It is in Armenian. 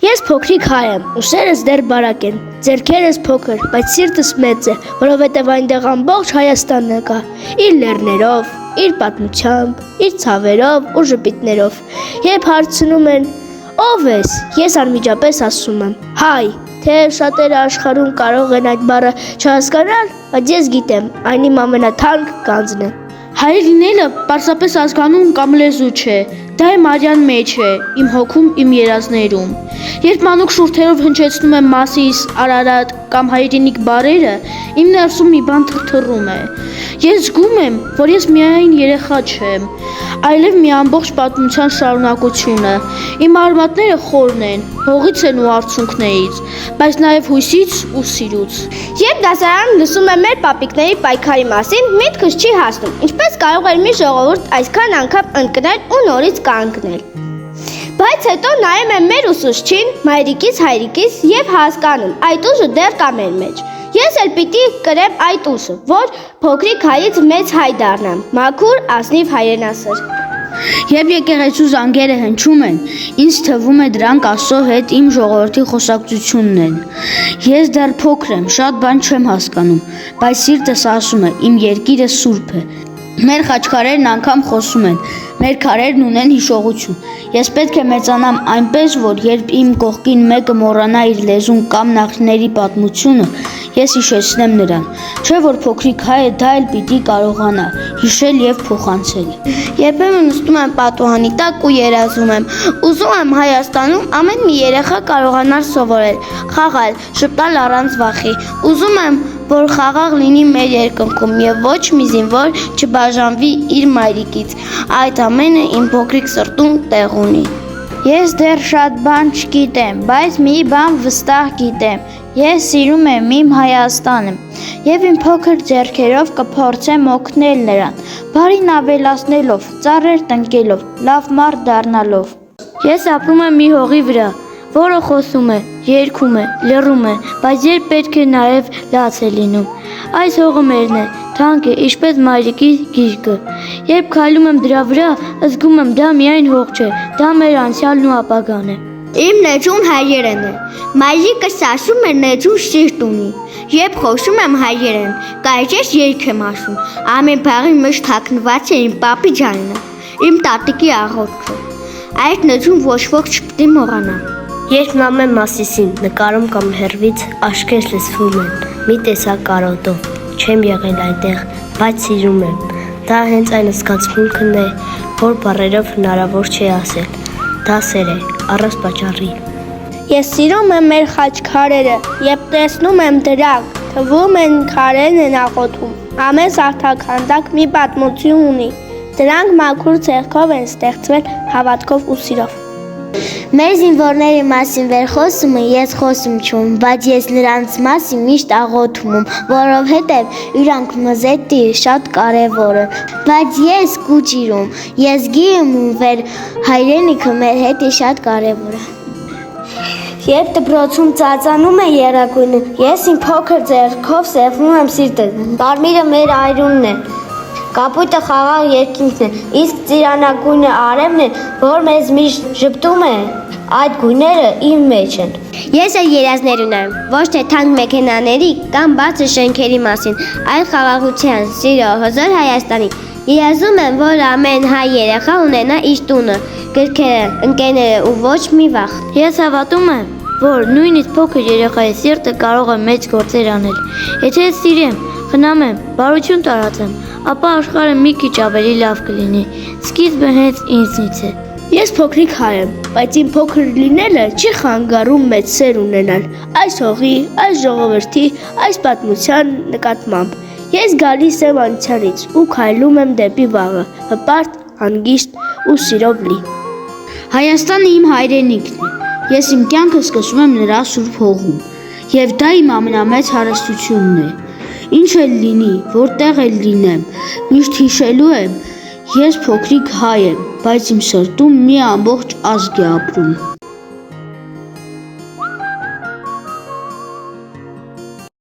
Ես փոքրիկ հայ եմ, ուսերս դեռ բարակ են, ձեռքերս փոքր, բայց սիրտս մեծ է, որովհետև այնտեղ ամբողջ Հայաստանն կա, իր լեռներով, իր պատմությամբ, իր ցավերով ու ժպիտներով։ Երբ հարցնում են ով ես, ես անմիջապես ասում եմ հայ, թե շատերը աշխարհում կարող են այդ բառը չհասկանալ, բայց ես գիտեմ, այն իմ ամենաթանկ գանձն է։ Հայ լինելը պարզապես ազգանուն կամ լեզու չէ, դա իմ արյան մեջ է, իմ հոգում, իմ երազներում։ Երբ մանուկ շուրթերով հնչեցնում եմ Մասիս, Արարատ կամ հայրենիք բառերը, իմ ներսում մի բան թրթռում է։ Ես զգում եմ, որ ես միայն երեխա չեմ, այլև մի ամբողջ պատմության շարունակությունը։ Իմ արմատները խորն են, հողից են ու արցունքներից, բայց նաև հույսից ու սիրուց։ Երբ դասարանում լսում եմ մեր պապիկների պայքարի մասին, միտքս չի հասնում, ինչպես կարող էր մի ժողովուրդ այսքան անգամ ընկնել ու նորից կանգնել։ Բայց հետո նայում եմ մեր ուսուցչին, մայրիկիս, հայրիկիս եւ հասկանում, այդ ուժը դեռ կա մեր մեջ։ Ես էլ պիտի կրեմ այդ ուժը, որ փոքրիկ հայից մեծ հայ դառնամ, մաքուր, ազնիվ հայրենասեր։ Երբ եկեղեցու զանգերը հնչում են, ինձ թվում է դրանք Աստծո հետ իմ ժողովրդի խոսակցությունն են։ Ես դեռ փոքր եմ, շատ բան չեմ հասկանում, բայց սիրտս ասում է, իմ երկիրը սուրբ է։ Մեր խաչքարերն անգամ խոսում են, մեր քարերն ունեն հիշողություն։ Ես պետք է մեծանամ այնպես, որ երբ իմ կողքին մեկը մոռանա իր լեզուն կամ նախնիների պատմությունը, ես հիշեցնեմ նրան, չէ որ փոքրիկ հայը դա էլ պիտի կարողանա հիշել եւ փոխանցել։ Երբեմն նստում եմ պատուհանի տակ ու երազում եմ, ուզում եմ Հայաստանում ամեն մի երեխա կարողանար սովորել, խաղալ, շփտալ առանց վախի։ Ուզում եմ, որ խաղաղ լինի մեր երկնքում եւ ոչ մի զինվոր չբաժանվի իր մայրիկից։ Այդ ամենը իմ փոքրիկ սրտում տեղ ունի։ Ես դեռ շատ բան չգիտեմ, բայց մի բան վստահ գիտեմ։ Ես սիրում եմ իմ Հայաստանը եւ իմ փոքր ձեռքերով կփորձեմ օգնել նրան, բարին ավելացնելով, ծառեր տնկելով, լավ մարդ դառնալով։ Ես ապրում եմ մի հողի վրա, որը խոսում է, երգում է, լռում է, բայց երբ պետք է նաև լաց է լինում։ Այս հողը մերն է, թանկ է, ինչպես մայրիկի գիրկը։ Երբ քայլում եմ դրա վրա, զգում եմ դա միայն հող չէ, դա մեր անցյալն ու ապագան է։ Իմ լեզուն հայերեն է։ Մայրիկս ասում է լեզուն սիրտ ունի։ Երբ խոսում եմ հայերեն, կարճ երգ եմ ասում։ Ամեն բառի մեջ թաքնված է իմ պապի ջանը, իմ տատիկի աղոթքը։ Այդ լեզուն ոչ ոք չպիտի մոռանա։ Երբ նայում եմ Մասիսին, նկարում կամ հեռվից, աշկերս լսվում են, մի տեսակ կարոտով, չեմ եղել այնտեղ, բայց սիրում եմ։ Դա հենց այն զգացմունքն է, որ բառերով հնարավոր չէ ասել։ Դա սեր է, առանց պատճառի։ Ես սիրում եմ մեր խաչքարերը, երբ տեսնում եմ դրանք, թվում են քարերն են աղոթում։ Ամեն զարդաքանդակ մի պատմություն ունի։ Դրանք մաքուր ձեռքով են ստեղծվել հավատքով ու սիրով։ Մեր զինվորների մասին վեր խոսումը ես խոսում չում, բայց ես նրանց մասին միշտ աղոթում եմ, որովհետև իրանք մզետի շատ կարևոր է, բայց ես կուճիրում, ես գիեմ ու վեր հայրենիքը մեր հետ է շատ կարևոր է։ Երբ դպրոցում ծածանում է եռագույնը, ես իմ փոքր ձեռքով սեղմում եմ սիրտը, կարմիրը մեր այրունն է։ Կապույտը խաղաղ երկինքն է, իսկ ծիրանագույնը արևն է, որ մեզ միշտ ժպտում է, այդ գույները իմ մեջ են։ Ես էլ երազներ ունեմ, ոչ թե թանկ մեքենաների կամ բարձր շենքերի մասին, այլ խաղաղության, սիրո, հզոր Հայաստանի։ Երազում եմ, որ ամեն հայ երեխա ունենա իր տունը, գրքերը, ընկերները ու ոչ մի վախ։ Ես հավատում եմ, որ նույնիսկ փոքր երեխայի սիրտը կարող է մեծ գործեր անել։ Եթե սիրեմ, խնամեմ, բարություն տարածեմ, ապա աշխարհը մի քիչ ավելի լավ կլինի։ Սկիզբը հենց ինձնից է։ Ես փոքրիկ հայ եմ, բայց իմ փոքր լինելը չի խանգարում մեծ սեր ունենալ այս հողի, այս ժողովրդի, այս պատմության նկատմամբ։ Ես գալիս եմ անցյալից ու քայլում եմ դեպի վաղը, հպարտ, հանգիստ ու սիրով լի։ Հայաստանը իմ հայրենիքն է։ Ես իմ կյանքը սկսում եմ նրա սուրբ հողում, եւ դա իմ ամենամեծ հարստությունն է։ Ինչ էլ լինի, որտեղ էլ լինեմ, միշտ հիշելու եմ, ես փոքրիկ հայ եմ, բայց իմ սրտում մի ամբողջ ազգ է ապրում։